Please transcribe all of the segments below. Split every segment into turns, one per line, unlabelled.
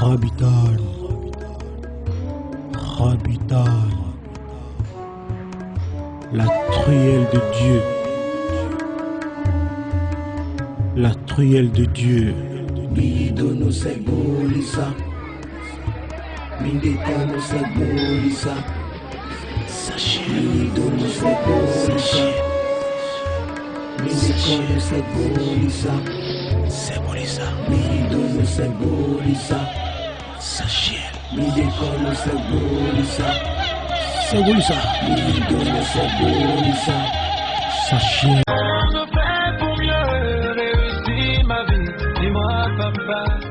Rabitan, Rabitan, la truelle de Dieu, la truelle de Dieu.
Midono Sebolisa, Mindekano Sebolisa, Midono Sebolisa, Mindekano Sebolisa, Midono Sebolisa, Mindekano Sebolisa, Midono Sebolisa,
Sachez.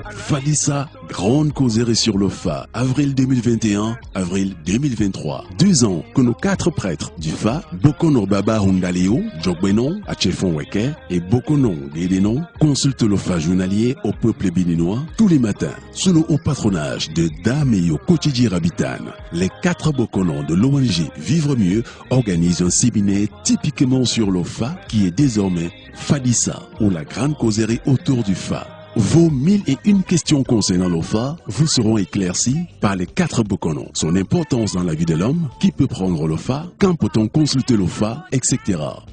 Fadissa, grande causerie sur le FA, avril 2021, avril 2023. 2 ans que nos 4 prêtres du FA, Bokono Baba Hundaleo, Jogbenon, Achefon Weke et Bokono Guédenon, consultent le FA journalier au peuple béninois tous les matins, sous le haut patronage de Dame et au quotidien Rabitan. Les 4 Bokonons de l'ONG Vivre Mieux organisent un séminaire typiquement sur le FA qui est désormais Fadissa, ou la grande causerie autour du FA. Vos 1001 questions concernant l'OFA vous seront éclaircies par les 4 Bokonons. Son importance dans la vie de l'homme, qui peut prendre l'OFA, quand peut-on consulter l'OFA, etc.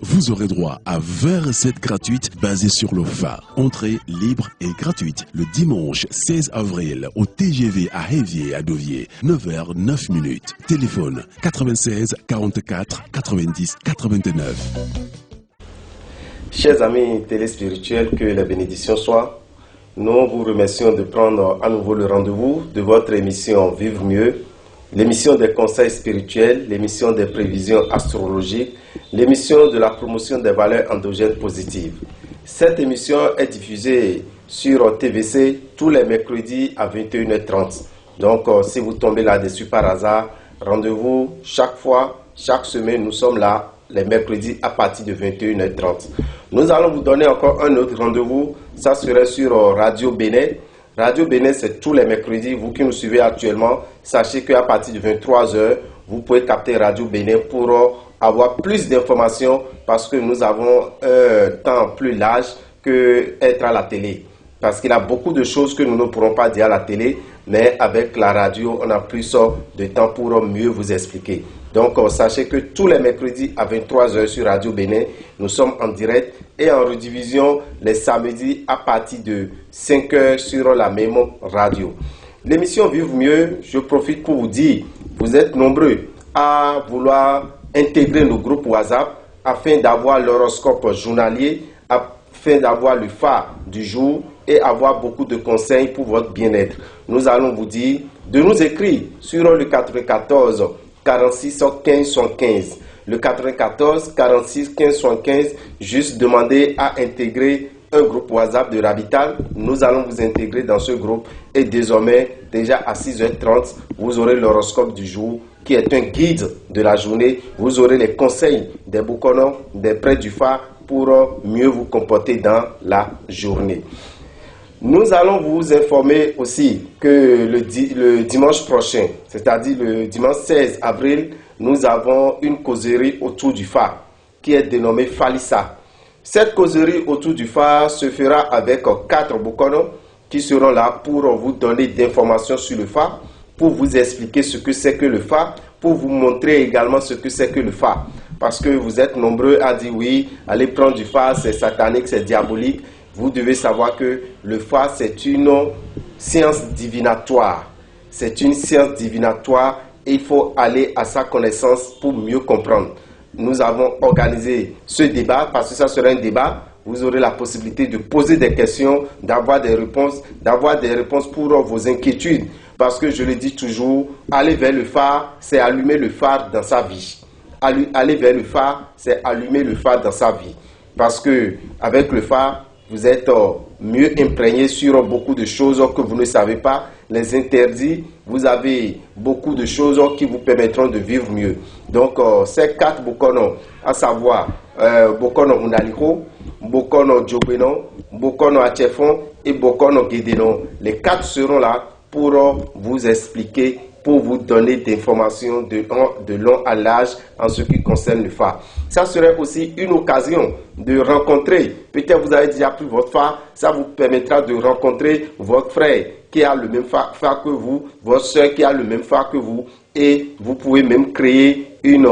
Vous aurez droit à 20 recettes gratuites basées sur l'OFA. Entrée libre et gratuite le dimanche 16 avril au TGV à Hévier à Dovier, 9h09. Téléphone 96 44 90 89.
Chers amis téléspirituels, que la bénédiction soit. Nous vous remercions de prendre à nouveau le rendez-vous de votre émission Vivre Mieux, l'émission des conseils spirituels, l'émission des prévisions astrologiques, l'émission de la promotion des valeurs endogènes positives. Cette émission est diffusée sur TVC tous les mercredis à 21h30. Donc, si vous tombez là-dessus par hasard, rendez-vous chaque fois, chaque semaine, nous sommes là les mercredis à partir de 21h30. Nous allons vous donner encore un autre rendez-vous, ça serait sur Radio Bénin. Radio Bénin, c'est tous les mercredis. Vous qui nous suivez actuellement, sachez qu'à partir de 23h, vous pouvez capter Radio Bénin pour avoir plus d'informations parce que nous avons un temps plus large qu'être à la télé. Parce qu'il y a beaucoup de choses que nous ne pourrons pas dire à la télé, mais avec la radio, on a plus de temps pour mieux vous expliquer. Donc, sachez que tous les mercredis à 23h sur Radio Bénin, nous sommes en direct et en rediffusion les samedis à partir de 5h sur la même radio. L'émission Vivre Mieux, je profite pour vous dire, vous êtes nombreux à vouloir intégrer nos groupes WhatsApp afin d'avoir l'horoscope journalier, afin d'avoir le phare du jour et avoir beaucoup de conseils pour votre bien-être. Nous allons vous dire de nous écrire sur le 94 46 15 75. Le 94 46 15 75, juste demander à intégrer un groupe WhatsApp de Rabitan. Nous allons vous intégrer dans ce groupe et désormais, déjà à 6h30, vous aurez l'horoscope du jour qui est un guide de la journée. Vous aurez les conseils des Bokonons, des prêtres du phare pour mieux vous comporter dans la journée. Nous allons vous informer aussi que le dimanche prochain, c'est-à-dire le dimanche 16 avril, nous avons une causerie autour du phare qui est dénommée Falissa. Cette causerie autour du phare se fera avec 4 Bokonons qui seront là pour vous donner d'informations sur le phare, pour vous expliquer ce que c'est que le phare, pour vous montrer également ce que c'est que le phare. Parce que vous êtes nombreux à dire oui, allez prendre du phare, c'est satanique, c'est diabolique. Vous devez savoir que le phare, c'est une science divinatoire. C'est une science divinatoire et il faut aller à sa connaissance pour mieux comprendre. Nous avons organisé ce débat parce que ça sera un débat. Vous aurez la possibilité de poser des questions, d'avoir des réponses pour vos inquiétudes. Parce que je le dis toujours, aller vers le phare, c'est allumer le phare dans sa vie. Aller vers le phare, c'est allumer le phare dans sa vie. Parce que avec le phare, vous êtes mieux imprégné sur beaucoup de choses que vous ne savez pas, les interdits. Vous avez beaucoup de choses qui vous permettront de vivre mieux. Donc, ces 4 Bokonons, à savoir Bokono Unaliko, Bokono Jogbenon, Bokono Achefon et Bokono Guédenon, les 4 seront là pour vous expliquer pour vous donner des informations de long à large en ce qui concerne le phare. Ça serait aussi une occasion de rencontrer, peut-être vous avez déjà pris votre phare, ça vous permettra de rencontrer votre frère qui a le même phare que vous, votre soeur qui a le même phare que vous, et vous pouvez même créer une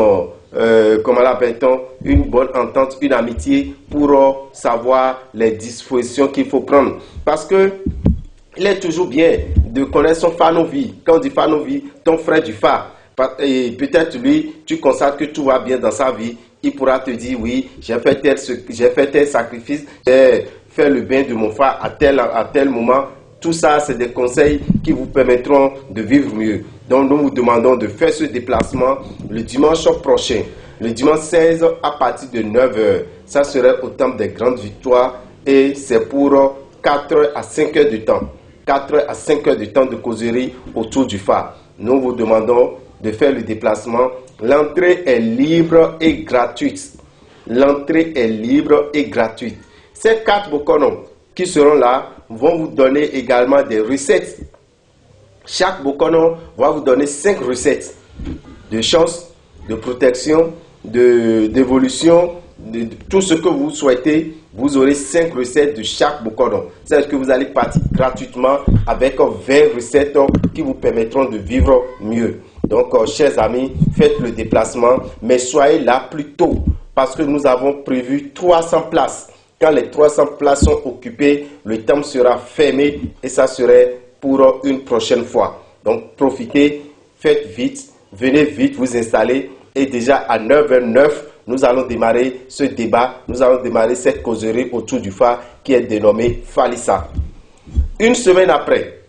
une bonne entente, une amitié pour savoir les dispositions qu'il faut prendre. Parce que il est toujours bien de connaître son phare non-vie. Quand on dit phare non-vie, ton frère du phare. Et peut-être lui, tu constates que tout va bien dans sa vie. Il pourra te dire, oui, j'ai fait tel sacrifice, j'ai fait le bien de mon phare à tel moment. Tout ça, c'est des conseils qui vous permettront de vivre mieux. Donc, nous vous demandons de faire ce déplacement le dimanche prochain. Le dimanche 16 à partir de 9h. Ça serait au temple des grandes victoires et c'est pour 4 à 5 heures de temps. 4 à 5 heures de temps de causerie autour du phare. Nous vous demandons de faire le déplacement. L'entrée est libre et gratuite. L'entrée est libre et gratuite. Ces 4 bokonos qui seront là vont vous donner également des recettes. Chaque bokono va vous donner 5 recettes de chance, de protection, d'évolution, de tout ce que vous souhaitez. Vous aurez 5 recettes de chaque bokono. C'est-à-dire que vous allez partir gratuitement avec 20 recettes qui vous permettront de vivre mieux. Donc, chers amis, faites le déplacement, mais soyez là plus tôt parce que nous avons prévu 300 places. Quand les 300 places sont occupées, le temple sera fermé et ça serait pour une prochaine fois. Donc, profitez, faites vite, venez vite vous installer et déjà à 9h09, nous allons démarrer ce débat, nous allons démarrer cette causerie autour du phare qui est dénommée Falisa. Une semaine après,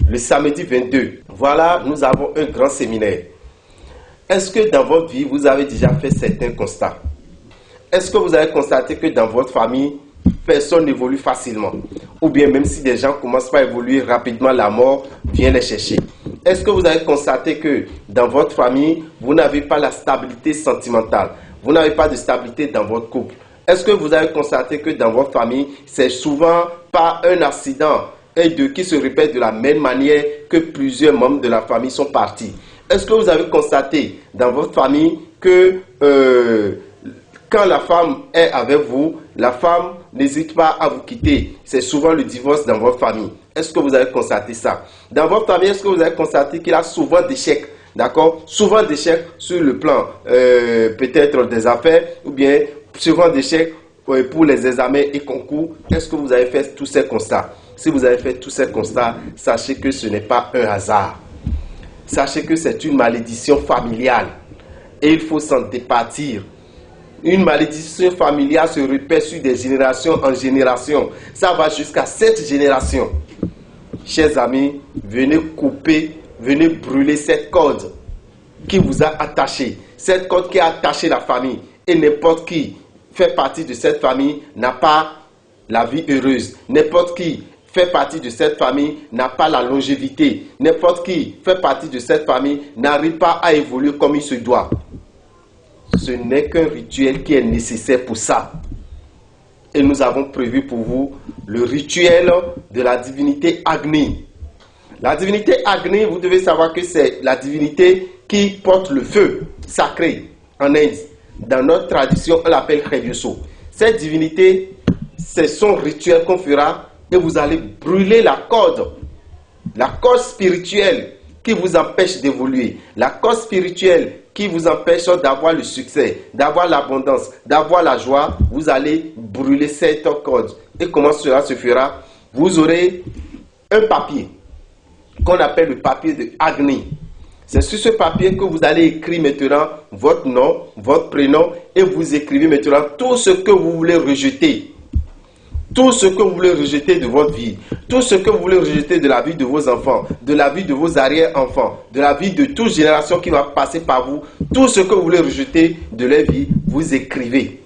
le samedi 22, voilà, nous avons un grand séminaire. Est-ce que dans votre vie, vous avez déjà fait certains constats? Est-ce que vous avez constaté que dans votre famille, personne n'évolue facilement? Ou bien même si des gens commencent pas à évoluer rapidement, la mort vient les chercher. Est-ce que vous avez constaté que dans votre famille, vous n'avez pas la stabilité sentimentale? Vous n'avez pas de stabilité dans votre couple? Est-ce que vous avez constaté que dans votre famille, c'est souvent pas un accident et qui se répète de la même manière que plusieurs membres de la famille sont partis? Est-ce que vous avez constaté dans votre famille que quand la femme est avec vous, la femme n'hésite pas à vous quitter? C'est souvent le divorce dans votre famille. Est-ce que vous avez constaté ça? Dans votre famille, est-ce que vous avez constaté qu'il y a souvent d'échecs? D'accord? Souvent d'échecs sur le plan peut-être des affaires ou bien souvent d'échecs pour les examens et concours. Est-ce que vous avez fait tous ces constats? Si vous avez fait tous ces constats, sachez que ce n'est pas un hasard. Sachez que c'est une malédiction familiale et il faut s'en départir. Une malédiction familiale se répète sur des générations en génération. Ça va jusqu'à 7 générations. Chers amis, venez couper, venez brûler cette corde qui vous a attaché. Cette corde qui a attaché la famille. Et n'importe qui fait partie de cette famille n'a pas la vie heureuse. N'importe qui fait partie de cette famille n'a pas la longévité. N'importe qui fait partie de cette famille n'arrive pas à évoluer comme il se doit. Ce n'est qu'un rituel qui est nécessaire pour ça. Et nous avons prévu pour vous le rituel de la divinité Agni. La divinité Agni, vous devez savoir que c'est la divinité qui porte le feu sacré en Inde. Dans notre tradition, on l'appelle Khedyoso. Cette divinité, c'est son rituel qu'on fera et vous allez brûler la corde spirituelle qui vous empêche d'évoluer, la corde spirituelle qui vous empêche d'avoir le succès, d'avoir l'abondance, d'avoir la joie. Vous allez brûler cette corde. Et comment cela se fera? Vous aurez un papier qu'on appelle le papier de Agni. C'est sur ce papier que vous allez écrire maintenant votre nom, votre prénom et vous écrivez maintenant tout ce que vous voulez rejeter. Tout ce que vous voulez rejeter de votre vie, tout ce que vous voulez rejeter de la vie de vos enfants, de la vie de vos arrière-enfants, de la vie de toute génération qui va passer par vous, tout ce que vous voulez rejeter de leur vie, vous écrivez.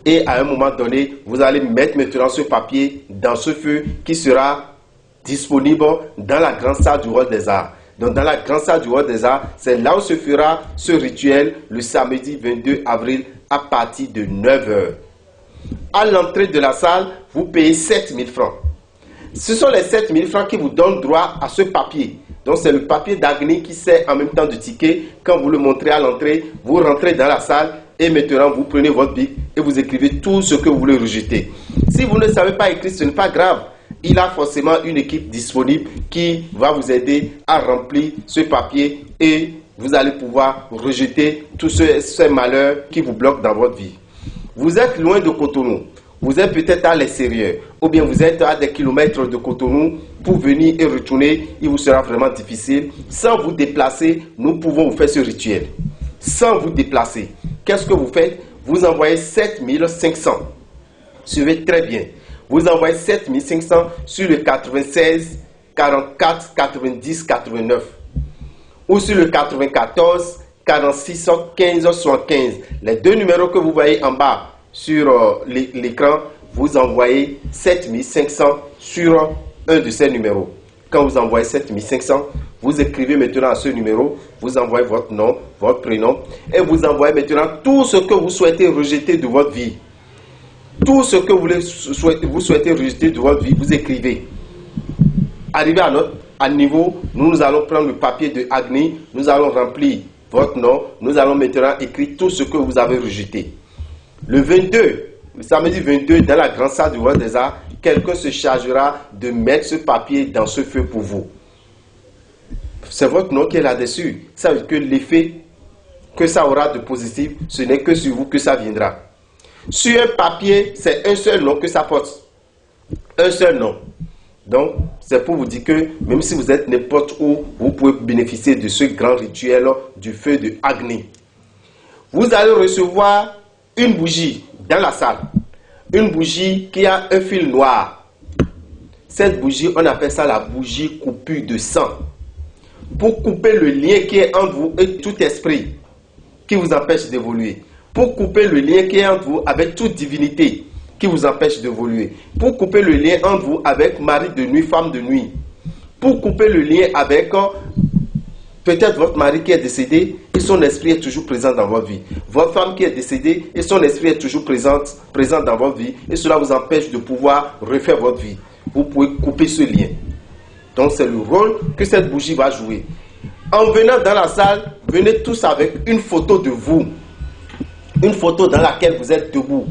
Et à un moment donné, vous allez mettre maintenant ce papier dans ce feu qui sera disponible dans la grande salle du Hall des Arts. Donc dans la grande salle du Hall des Arts, c'est là où se fera ce rituel le samedi 22 avril à partir de 9h. À l'entrée de la salle, vous payez 7 000 francs. Ce sont les 7 000 francs qui vous donnent droit à ce papier. Donc c'est le papier d'Agni qui sert en même temps de ticket. Quand vous le montrez à l'entrée, vous rentrez dans la salle et maintenant vous prenez votre bic et vous écrivez tout ce que vous voulez rejeter. Si vous ne savez pas écrire, ce n'est pas grave. Il a forcément une équipe disponible qui va vous aider à remplir ce papier et vous allez pouvoir rejeter tous ces malheurs qui vous bloquent dans votre vie. Vous êtes loin de Cotonou. Vous êtes peut-être à l'extérieur ou bien vous êtes à des kilomètres de Cotonou. Pour venir et retourner, il vous sera vraiment difficile. Sans vous déplacer, nous pouvons vous faire ce rituel. Sans vous déplacer. Qu'est-ce que vous faites? Vous envoyez 7500. Suivez très bien. Vous envoyez 7500 sur le 96 44 90 89 ou sur le 94 46 15 75. Les deux numéros que vous voyez en bas sur l'écran, vous envoyez 7500 sur un de ces numéros. Quand vous envoyez 7500, vous écrivez maintenant à ce numéro, vous envoyez votre nom, votre prénom et vous envoyez maintenant tout ce que vous souhaitez rejeter de votre vie. Tout ce que vous souhaitez rejeter de votre vie, vous écrivez. Arrivé à notre niveau, nous allons prendre le papier de Agni, nous allons remplir votre nom, nous allons maintenant écrire tout ce que vous avez rejeté. Le 22, le samedi 22, dans la grande salle du Roi des Arts, quelqu'un se chargera de mettre ce papier dans ce feu pour vous. C'est votre nom qui est là-dessus. Ça veut dire que l'effet que ça aura de positif, ce n'est que sur vous que ça viendra. Sur un papier, c'est un seul nom que ça porte. Un seul nom. Donc, c'est pour vous dire que même si vous êtes n'importe où, vous pouvez bénéficier de ce grand rituel du feu de Agni. Vous allez recevoir une bougie dans la salle. Une bougie qui a un fil noir. Cette bougie, on appelle ça la bougie coupure de sang. Pour couper le lien qui est entre vous et tout esprit qui vous empêche d'évoluer. Pour couper le lien qui est entre vous avec toute divinité qui vous empêche d'évoluer. Pour couper le lien entre vous avec mari de nuit, femme de nuit. Pour couper le lien avec peut-être votre mari qui est décédé et son esprit est toujours présent dans votre vie. Votre femme qui est décédée et son esprit est toujours présent dans votre vie. Et cela vous empêche de pouvoir refaire votre vie. Vous pouvez couper ce lien. Donc c'est le rôle que cette bougie va jouer. En venant dans la salle, venez tous avec une photo de vous. Une photo dans laquelle vous êtes debout.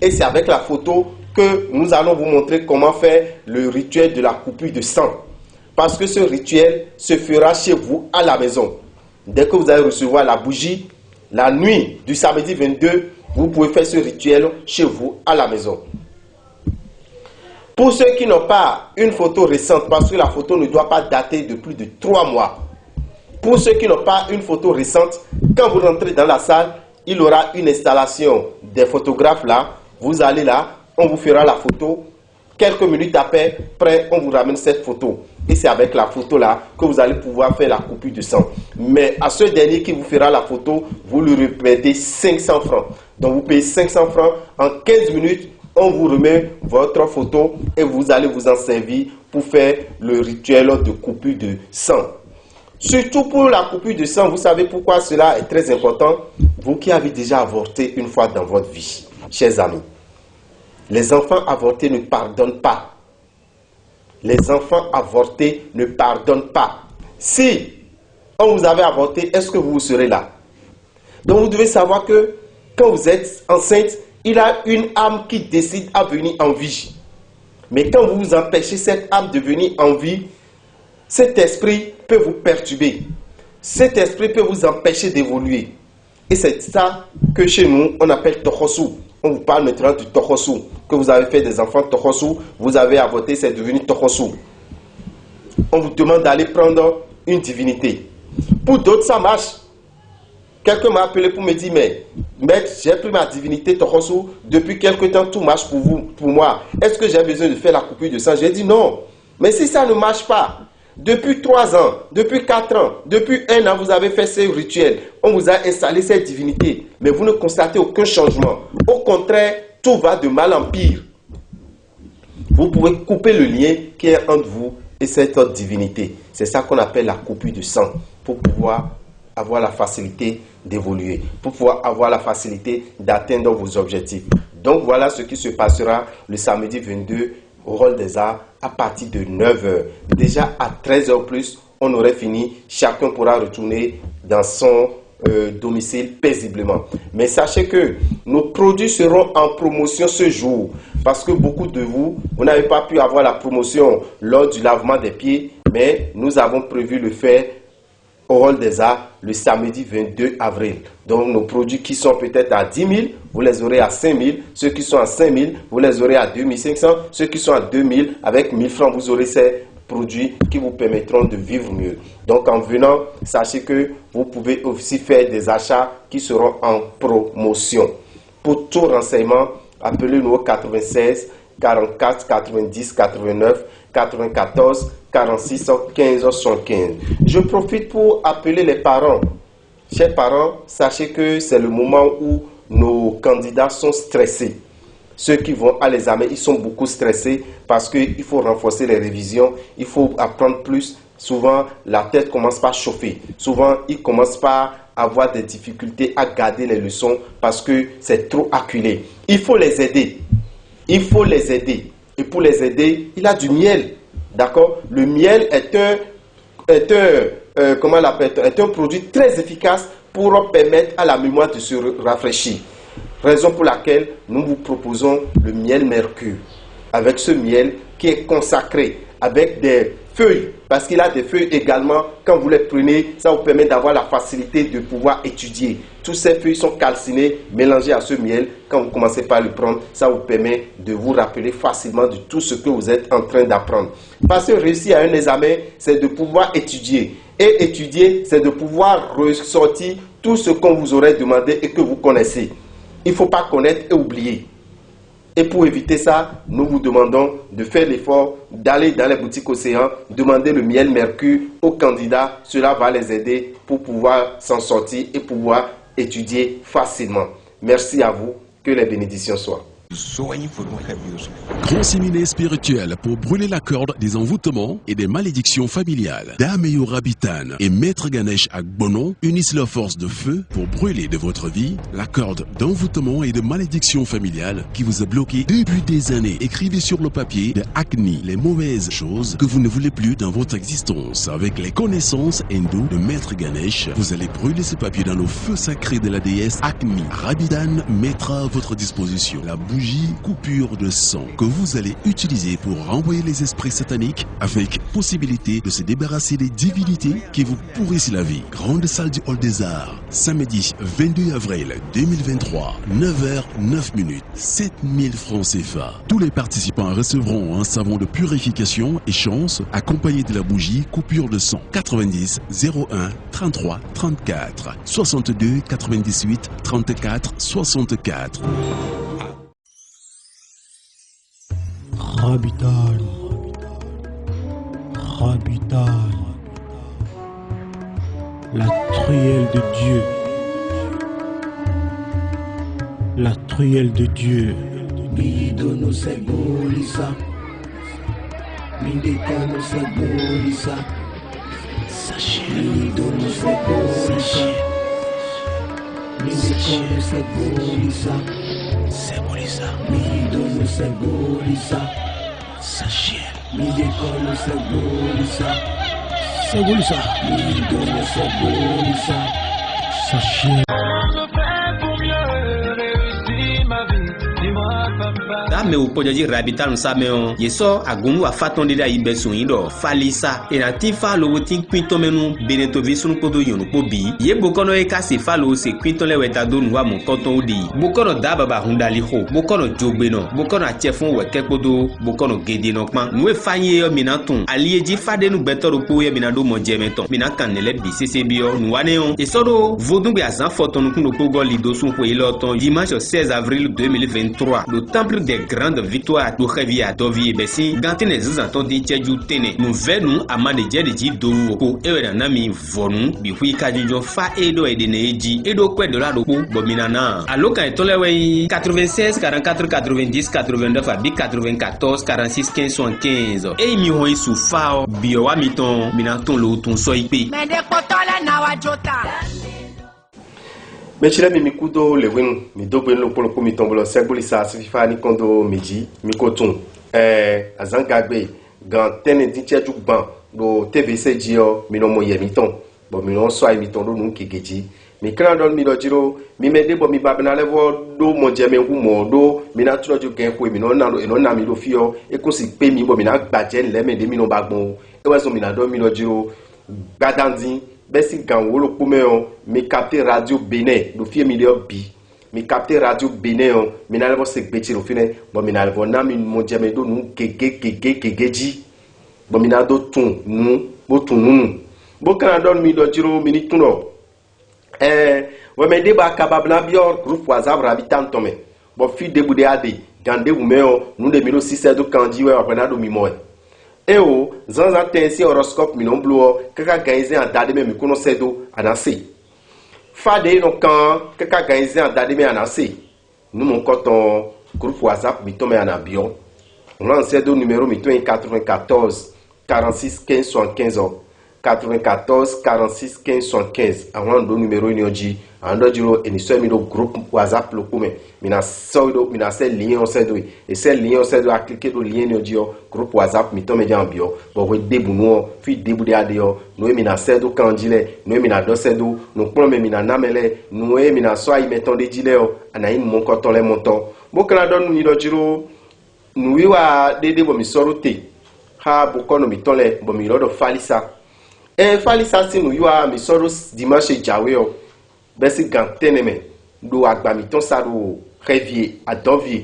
Et c'est avec la photo que nous allons vous montrer comment faire le rituel de la coupure de sang. Parce que ce rituel se fera chez vous à la maison. Dès que vous allez recevoir la bougie, la nuit du samedi 22, vous pouvez faire ce rituel chez vous à la maison. Pour ceux qui n'ont pas une photo récente, parce que la photo ne doit pas dater de plus de 3 mois. Pour ceux qui n'ont pas une photo récente, quand vous rentrez dans la salle, il y aura une installation des photographes là. Vous allez là, on vous fera la photo. Quelques minutes après, on vous ramène cette photo. Et c'est avec la photo là que vous allez pouvoir faire la coupure de sang. Mais à ce dernier qui vous fera la photo, vous lui remettez 500 francs. Donc vous payez 500 francs. En 15 minutes, on vous remet votre photo et vous allez vous en servir pour faire le rituel de coupure de sang. Surtout pour la coupure de sang, vous savez pourquoi cela est très important? Vous qui avez déjà avorté une fois dans votre vie, chers amis. Les enfants avortés ne pardonnent pas. Les enfants avortés ne pardonnent pas. Si on vous avait avorté, est-ce que vous serez là? Donc vous devez savoir que quand vous êtes enceinte, il y a une âme qui décide à venir en vie. Mais quand vous empêchez cette âme de venir en vie, cet esprit peut vous perturber. Cet esprit peut vous empêcher d'évoluer. Et c'est ça que chez nous, on appelle Tohosu. On vous parle maintenant du Tohosu. Que vous avez fait des enfants Tohosu, vous avez avorté, c'est devenu Tohosu. On vous demande d'aller prendre une divinité. Pour d'autres, ça marche. Quelqu'un m'a appelé pour me dire, mais maître, j'ai pris ma divinité Tohosu, depuis quelque temps, tout marche pour vous, pour moi. Est-ce que j'ai besoin de faire la coupure de sang? J'ai dit non. Mais si ça ne marche pas, depuis 3 ans, depuis 4 ans, depuis 1 an, vous avez fait ces rituels. On vous a installé cette divinité, mais vous ne constatez aucun changement. Au contraire, tout va de mal en pire. Vous pouvez couper le lien qui est entre vous et cette autre divinité. C'est ça qu'on appelle la coupure de sang, pour pouvoir avoir la facilité d'évoluer, pour pouvoir avoir la facilité d'atteindre vos objectifs. Donc voilà ce qui se passera le samedi 22 au Hall des Arts à partir de 9h. Déjà à 13h plus, on aurait fini. Chacun pourra retourner dans son domicile paisiblement. Mais sachez que nos produits seront en promotion ce jour parce que beaucoup de vous n'avez pas pu avoir la promotion lors du lavement des pieds, mais nous avons prévu le faire au Hall des Arts le samedi 22 avril. Donc nos produits qui sont peut-être à 10 000, vous les aurez à 5 000. Ceux qui sont à 5 000, vous les aurez à 2 500. Ceux qui sont à 2 000, avec 1 000 francs, vous aurez ces produits qui vous permettront de vivre mieux. Donc en venant, sachez que vous pouvez aussi faire des achats qui seront en promotion. Pour tout renseignement, appelez-nous au 96 44 90 89 94 46 15 75. Je profite pour appeler les parents. Chers parents, sachez que c'est le moment où nos candidats sont stressés. Ceux qui vont à l'examen, ils sont beaucoup stressés parce qu'il faut renforcer les révisions, il faut apprendre plus. Souvent, la tête commence par chauffer. Souvent, ils commencent par avoir des difficultés à garder les leçons parce que c'est trop acculé. Il faut les aider. Il faut les aider. Et pour les aider, il a du miel. D'accord? Le miel est un produit très efficace pour permettre à la mémoire de se rafraîchir. Raison pour laquelle nous vous proposons le miel mercure. Avec ce miel qui est consacré, avec des feuilles, parce qu'il a des feuilles également, quand vous les prenez, ça vous permet d'avoir la facilité de pouvoir étudier. Toutes ces feuilles sont calcinées, mélangées à ce miel. Quand vous commencez par le prendre, ça vous permet de vous rappeler facilement de tout ce que vous êtes en train d'apprendre. Parce que réussir à un examen, c'est de pouvoir étudier. Et étudier, c'est de pouvoir ressortir tout ce qu'on vous aurait demandé et que vous connaissez. Il ne faut pas connaître et oublier. Et pour éviter ça, nous vous demandons de faire l'effort d'aller dans les boutiques Océan, demander le miel mercure aux candidats. Cela va les aider pour pouvoir s'en sortir et pouvoir étudier facilement. Merci à vous. Que les bénédictions soient.
Grand séminaire spirituel pour brûler la corde des envoûtements et des malédictions familiales. Dameyo Rabitan et Maître Ganesh Agbono unissent leurs forces de feu pour brûler de votre vie la corde d'envoûtement et de malédictions familiales qui vous a bloqué depuis des années. Écrivez sur le papier de Agni les mauvaises choses que vous ne voulez plus dans votre existence. Avec les connaissances hindoues de Maître Ganesh, vous allez brûler ce papier dans le feu sacré de la déesse Agni. Rabitan mettra à votre disposition la bougie coupure de sang que vous allez utiliser pour renvoyer les esprits sataniques avec possibilité de se débarrasser des divinités qui vous pourrissent la vie. Grande salle du Hall des Arts, samedi 22 avril 2023, 9h09, 7000 francs CFA. Tous les participants recevront un savon de purification et chance accompagné de la bougie coupure de sang. 90 01 33 34 62 98 34 64.
Rabitan, Rabitan, la truelle de Dieu, la truelle de Dieu.
Midono segulisa, Mindekano segulisa, Midono segulisa, Mindekano segulisa, Midono segulisa, Mindekano segulisa, Midono segulisa,
Sachez.
Me o pɔdzɔdzi Rabitan sameo yesɔ agunu afatɔn de da yi bɛ sun yi dɔ falisa enati fa lo ti kuitɔn mɛnu benetovi sunu kodo yonu ko bi ye bokɔnɔ ye ka se fa lo se kuitɔn lɛ wɛta do nu wa mɔ kɔtɔn o de bokɔnɔ da baba hundali xo bokɔnɔ dzogbenɔ bokɔnɔ atsɛfun wɛkɛ kodo bokɔnɔ gedenɔ kpan nu efa ye yɔ mina tun aliyeji fa de nu gbɛtɔ do kpo ye mina do mɔ jɛmɛtɔn mina kan ne lɛ bi sese bi yɔ nu wane yɔ esɔ do vodungbe azan fɔtɔn kun do kpo gɔ lido sun ko ye lɔtɔn dimanche 16 avril 2023 le temple des grande victoire do xevi a dɔvi bɛsi gantene zizantɔn di cɛju tene nu vɛ nu ama de jɛ de dzi do ko e wɛrɛ na mi vɔnu bi hui ka jujɔ fa e do ede ne edzi e do kɔɛ do la do ko bɔmina na alo kan etɔlɛ wɛ 96 44 90 89 abi 94 46 15 75 e mi hɔn isu fa biɔ wa mi tɔn mina tɔn lo tun sɔ ipe.
mɛ de kpɔtɔ na wa jota.
Mechile mi mikudo lewin mi dogbe lo polo mi tombolo segboli sa sifa ni kondo meji mi kotun azangagbe gan tene dincheju gban do TVC jio mi no mo yemiton bo mi no so mi ton do nu kegeji mi kran don mi do jiro mi me debo mi babna levo do mo jeme hu mo do mi na tuno ju gen ko mi no na do eno na mi do fio e ko si pe mi bo mi na gbaje nle me de mi no bagbon e we so mi na do mi do jiro gadandin besi gan wo lo pume o mi capter radio Benin do fie mi de bi mi capter radio Benin o mi na levo se gbechi ro fine bo mi na levo na mi mo jeme do nu kegeji bo mi na do tun nu bo tun nu bo kan don mi do jiro mi ni tuno we me deba kababna bior groupe WhatsApp rabitan tome bo fi debude ade gande umeo nu de milo 6 do kanji we apena do mi mo o zanza tensi horoscope mi non blo kaka gaize en dade me mi kono sedo anase fa de no kan kaka gaize en dade me anase nu mon coton groupe WhatsApp mi tome anabio on lance sedo numéro mi to 94 46 15 75 94 46 15 75 avant do numéro inyoji ando jiro emission mi do groupe WhatsApp lo kuma mina so mina se lien on sedo et se lien on sedo a cliquer do lien inyoji groupe WhatsApp mi to me jambio bo we debu no fi debu de adio no mina sedo kanjile no mina do sedo no pon me mina namele no mina so ai meton de jile o anayin mon koton le monton bo kala don ni do jiro no wiwa de bo mi sorote ha bo kono mi tole bo mi lodo falisa falisa sinu yua mi soro dimanche jawe o besi ganteneme do agbamiton sa do revier adovier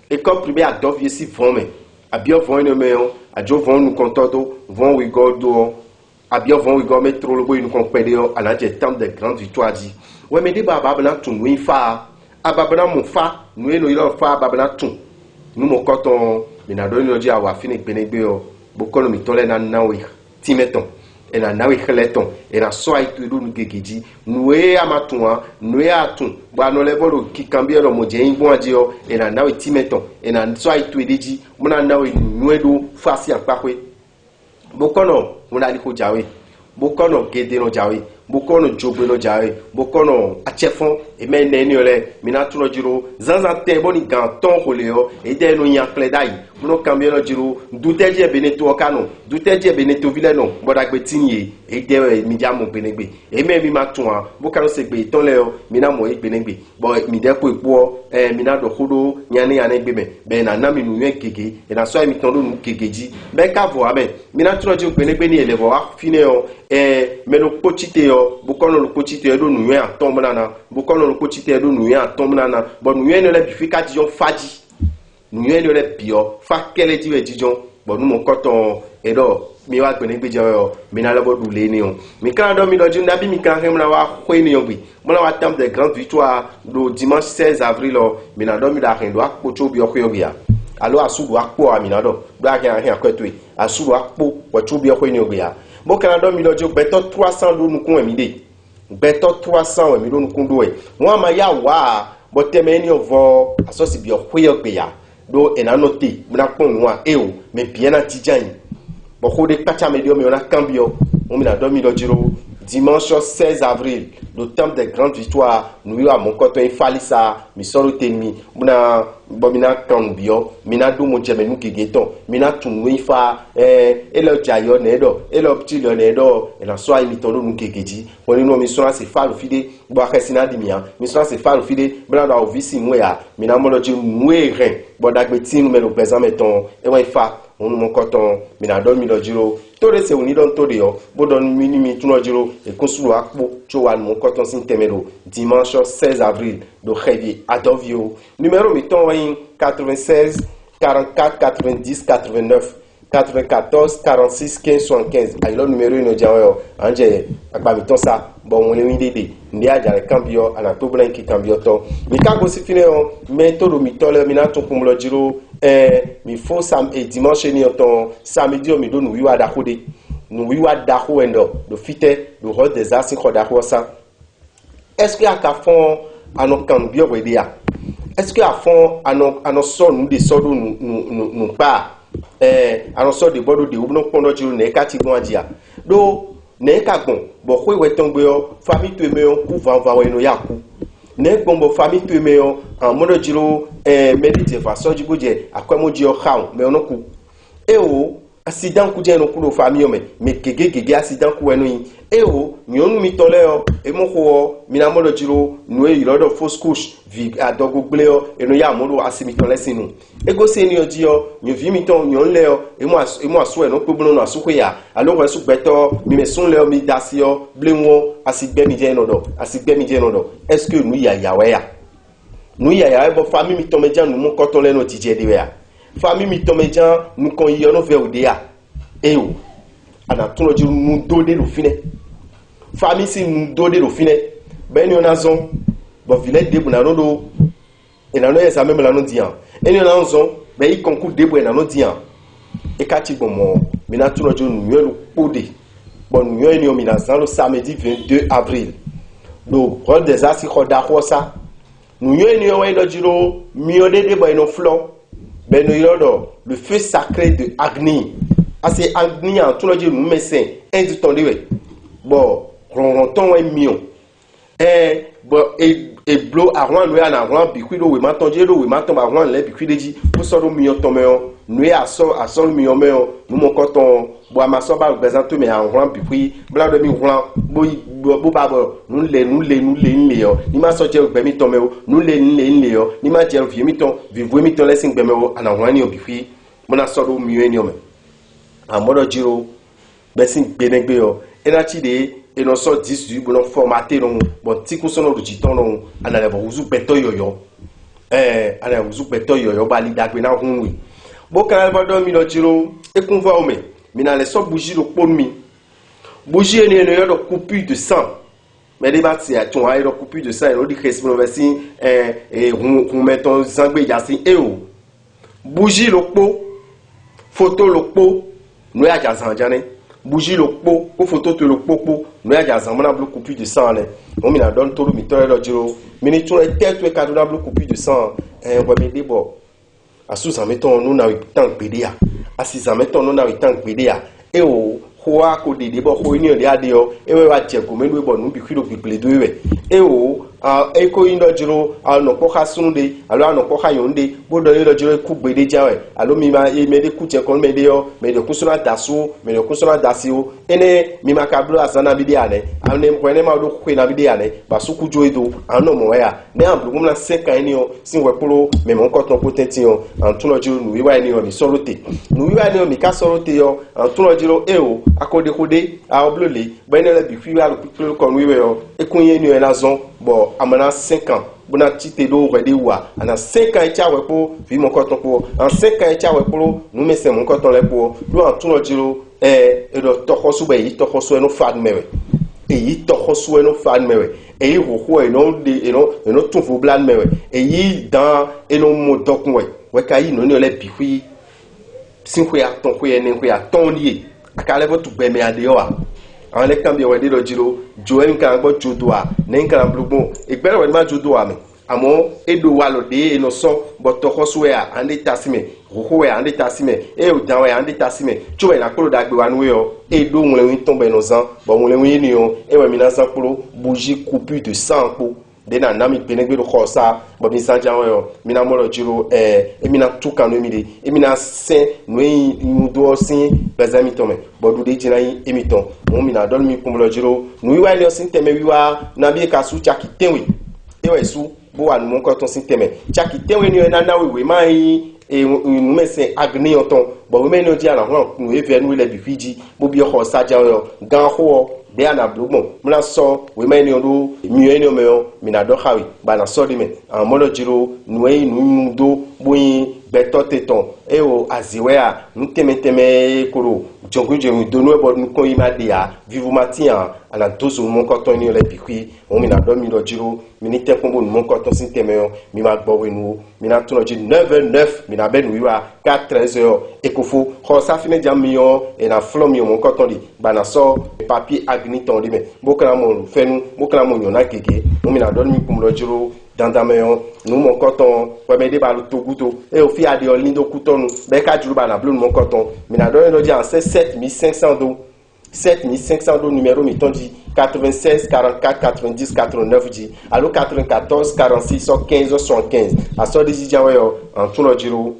école primaire adovier si vome abio von no me o ajo von nu kontodo von we go do abio von we go metro lobo nu konpede o alaje temps de grande victoire di we me de baba na tun wi fa ababana mo fa nu eno ilo fa babana tun nu mo koton mi na do no ji awa fini gbenegbe o bo kono mi tole na we timeton ena nawe kheleton ena soa itu do nugegeji nuwe amatunwa nuwe atun gba no level ki kambie lo moje ingbon aje o ena nawe timeton ena soa itu edeji muna nawe nuwe do fasi apakwe bokono muna liko jawe bokono gede no jawe bokono jogbe no jawe bokono achefon e men neni ole mina tuno jiro zanza te boni ganton koleo e de no yankle dai muno kambie no jiro duteje beneto kanu duteje beneto vile no bodagbe tinye e de mi jamu benegbe e me mi matun bokano segbe iton le o mina mo e benegbe bo mi de ko epo mina do hodo nyane egbe me be na na mi nu yen keke e na so mi ton do nu kekeji be ka vo abe mina tuno jiro benegbe ni elevo wa fine o meno pochite yo bukono lo pochite do nu yen atom nana bukono lo pochite do nu yen atom nana bo nu yen le bifika dijon faji nu yen le bio fa kele ti we dijon bo nu mo koton edo mi wa gbenegbe je yo mi na lobo dule ni o mi kan do mi do ju nabi mi kan hemna wa ko ni yo bi mo la wa temps de grande victoire do dimanche 16 avril o mi na do mi da hen do akpoto bi okwe obi ya alo asubu akpo amina do do akan hen akwetwe asubu akpo wachu bi okwe ni obi ya mo kan do mi do ju beto 300 do nu kun emi de beto 300 emi do nu kun do e won ma ya wa bo teme ni ovo asosi bi okwe ogbe ya do enanote muna pon wa eo me bien na tijan bo ko de pacha medio me ona cambio on mi na do mi do jiro dimanche 16 avril le temps de grande victoire nous a mon coton falisa mi soro temi muna bomina cambio mina do mo jeme nu kegeton mina tunu ifa elo jayo nedo elo ptilo nedo ela so ai mi tono nu kegeji woni no mi so ase falu fide bo akesina dimia mi so ase falu fide bla da ovisi nwe mina mo lo ji nwe ren bo dagbe tin me lo présent meton e wa ifa on mon coton mina do mi lo jiro tore se uni don tore yo bo don minimi tuno jiro e konsulu akpo cho wan mon coton sin temero dimanche 16 avril do Revier Adovio numéro mi ton 96 44 90 89 94 46 15 75 ay lo numéro ino jawo anje agba mi ton sa bon woni wi dede ndi aja cambio ala to blan ki cambio to mi ka go si fine o me to do mi tole mi na to kum lo jiro mi fo sam e dimanche ni ton samedi o mi do nu wiwa da khode nu wiwa da ho endo do fite do rod des arts ko da ho sa est-ce que aka fon anon cambio we dia est-ce que a fon anon so nu de so do nu pa anon so de bodo de ubno pondo jiro ne ka ti gon adia do ne ka gon bo ko we ton gbe o famille to me on ku van va we no yaku ne gbombo famille to me yo en modo jiro medite fa so jibo je akwemo je o khaun me onoku e o accident ku je no ku do famille me gege accident ku enu yin e o mi onu mi tole o e mo ko mi na modo jiro nu e lodo fausse couche vi adogo gble o enu ya modo asimi tole sinu e go se ni oji o mi vi mi ton yon le o e mo aso e no pe bunu no asuko ya alo su gbeto mi me sun le o mi dasi o blenwo asigbe mi je no do est-ce que nu ya we bo famille mi ton mejan nu mo koton le no tije de we ya famille mi tomejan nous kon yono ve odea e o ana tuno jiru nu dode lo fine famille si nu dode lo fine ben ni ona zon bo village de buna do e na no esa même la no dian e ni ona zon ben i konku de bu e na no dian e ka ti gbon mi na tuno jiru nu yo lo pode bon nu yo ni o mi na zan lo samedi 22 avril do rôle des asi khoda khosa nu yo ni o we lo jiru mi o de bo e no flo ben le feu sacré de Agni. C'est Agni en tout le jour nous médecins inditonde bon ronton est mion bon et blo arwan nous na arwan bikuido we matonje do we maton ba arwan le bikuide ji pour so do mion ton meon nous a so mion meon nous mon coton bo amaso ba bezanto me arwan bikui bla de mi ron bo ba nous le yo ni ma so je gbe mi ton meon nous le yo ni ma je vie mi ton vivre mi ton lesing gbe meon ana arwan ni obikui mo na so do mion ni o me amodo jiro besin gbenegbe yo enachi de et non so 10 du bon formaté non bon ti kusono do jiton non ana le bozu beto yoyo ana bozu beto yoyo ba li dagbe na hunwi bo kan ba do mi no jiro e kun va o me mi na le so bougie lo pon mi bougie ni no yo do coupure de sang mais les bâti a ton a do coupure de sang e lo di crespo versi hun meton zangbe yasin e o bougie lo po photo lo po no ya jazanjane bougie le pot ou photo te le popo nous ya zamana bleu coupure de sang là on mi na donne tout le miteur lo jiro mini tout le tête et cadeau bleu coupure de sang on va me débo asu ça mettons nous na tant pédia asi ça mettons nous na tant pédia e o hoa ko de débo ko ni de adio e we wa je ko me no bo nu bi kwiro people do we e o e ko indo jiro no ko hasunde alo no ko hayonde bo do lo jiro ku gbede jawe alo mi ma e me de ku je ko me de yo me de kusuna dasu me de kusuna dasio ene mi ma kablo asana bi de ane ane ko ene ma do ku na bi de ane ba su ku joido ano mo ya ne amblu mo na 5 kan ni o sin we polo me mo ko ton potenti o antuno jiro nu wi wa ni o mi sorote nu wi wa ni o mi ka sorote yo antuno jiro e o akode kode a oblole benele bi fi wa lo piplo kon wi we yo e kunye ni e na zon bon amana 5 ans bona tite do rede wa ana 5 ans echa we po fi mon koton po en 5 ans echa we po nous me se mon koton le po do antuno jiro e do tokosu be yi tokosu eno fad mewe e yi tokosu eno fad mewe e yi ho eno de eno tun fo blan mewe e yi dan eno mo dokun we ka yi no ni ole bi fi sin ko ya ton ko ye ne ko ya ton lié akale bo tu be me ade yo a an le kan bi we de lo jiro joel kan gbo jodoa nen kan blugbon igbere we ma jodoa me amo edo wa lo de eno so bo tokosu we a ande tasime ho we ande tasime e o dan we ande tasime chuwe na kolo dagbe wa nu yo edo won le win tombe no zan bo won le win ni o e we mi na san kolo bougie coupure de sang po de na nami benegbe do khosa bo mi san janwe yo mi na mo lo jiro e mi na tuka no mi de e mi na sen no yi do sin bezami tome bo do de jina yi emiton mo mi na don mi kum lo jiro no yi wa le sin teme wi wa na bi ka su chaki tenwe e we su bo wa no ko ton sin teme chaki tenwe ni na na we ma yi e nu mese agni oton bo we me no dia na ho no e ve nu le bi fiji bo bi khosa janwe gan ho de ana blugmo mna so we me ni odo mi eni o me o mi na do khawi ba na so di me an mo lo jiro nu e nu do boyin beto teton e o aziwe a ntemeteme koro jongunje mi do nu e bo nu ko ima de a vivu matia ana dozo mo ko ton ni le bikwi o mi na do mi lo jiro mi ni te kombo nu mo ko ton sin teme o mi ma gbo we nu mi na tun lo ji 9 mi na be nu wiwa 4 ekofo ko sa fine jam mi o e na flo mi o mo ko ton di ba na so papier agni ton di me bokala mo fenu bokala mo nyona keke o mi na do mi kum lo jiro dandameyon nous mon coton ouais mais des balles tout goûto et au fi a de lindo coutonu be ka juru ba na bleu mon coton mi na do no di en 7500 do 7500 do numéro miton dit 96 44 90 89 dit allo 94 46 15 75 a so de jijawe yo antuno jiro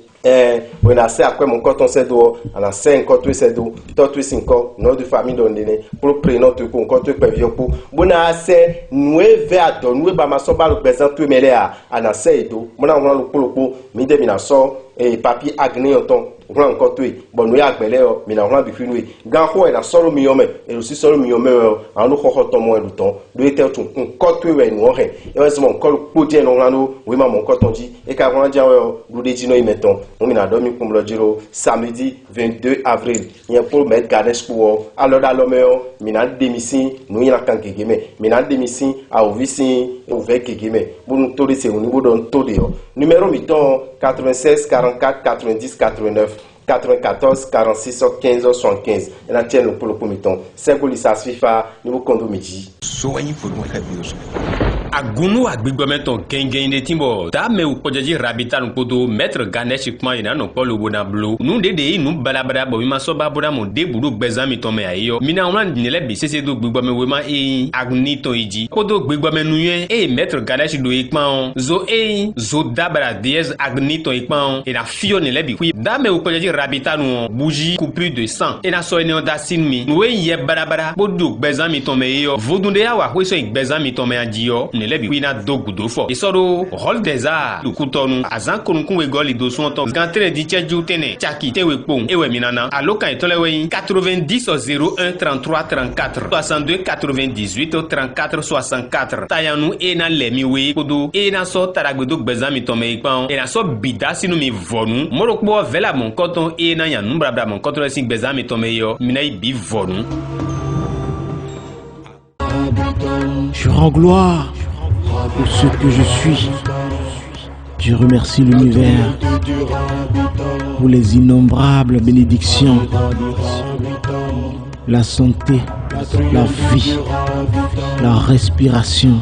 on a fait après mon coton c'est do on a 5 coton c'est do toi 5 nom de famille donné pour prénom te ko coton prévision pour bona c'est nous vers don nous ba maso ba le présent tout mêlé à na c'est do mona on le ko mi de mina so et papier agné on on encore tout bon nous ya gbele o mi na on bi finu gan ko e na solo mi yome et aussi solo mi yome en nous ko to mo du temps do était tout coton we nous re et ouais mon col ko die no ngano oui ma mon coton dit et ka on dia we do de dino y mettons on mina dormi comme le giro samedi 22 avril il y a pour mettre garnish pour alors dans l'homme mina démission nous y a kan kegeme mina démission a ovisi ouvert kegeme pour nous toder c'est au niveau d'un toder numéro miton 96 44 90 89 94 46 15 75 et la tienne pour le comiton c'est pour l'issas FIFA niveau condomidi
soigner pour moi radio agunu agbigbometon gengen de timbo ta me upojaji rabita nkodo maître ganesh kman ina no polo bona blo nu dede nu balabara bo ma so ba bona mo de buru gbezan mi to me ayo mina on nile bi sese do gbigbome we ma agni to iji kodo gbigbome nu yen maître ganesh do ikman zo zo dabara diez agni to ikman ina fio nile bi kwi da me upojaji rabita nu bougie coupure de sang ina so ene da sinmi nu we ye balabara bodu gbezan mi to me yo vodunde ya wa kweso gbezan mi to me adio ne lebi wina dogu do fo isoro rôle des arts du kutonu azan konkun we goli do so ton gantre di cheju tene chaki tewe pon ewe minana aloka etole we 90 01 33 34 62 98 34 64 tayanu ena lemi we kodo ena so taragbedo gbezami to me ipan ena so bida sinu mi vonu morokpo vela mon koton ena yan numbrabra mon koton sin gbezami to me yo minai bi vonu.
Je rends gloire pour ce que je suis. Je remercie l'univers pour les innombrables bénédictions, la santé, la vie, la respiration.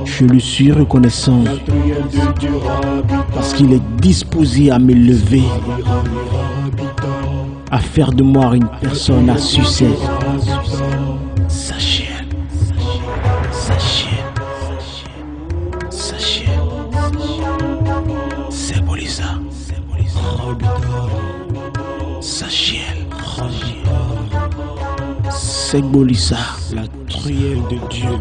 Je lui suis reconnaissant parce qu'il est disposé à m'élever, à faire de moi une personne à succès. Sachez. C'est Bolisa. Sachiel. C'est Bolisa.
La truelle de Dieu.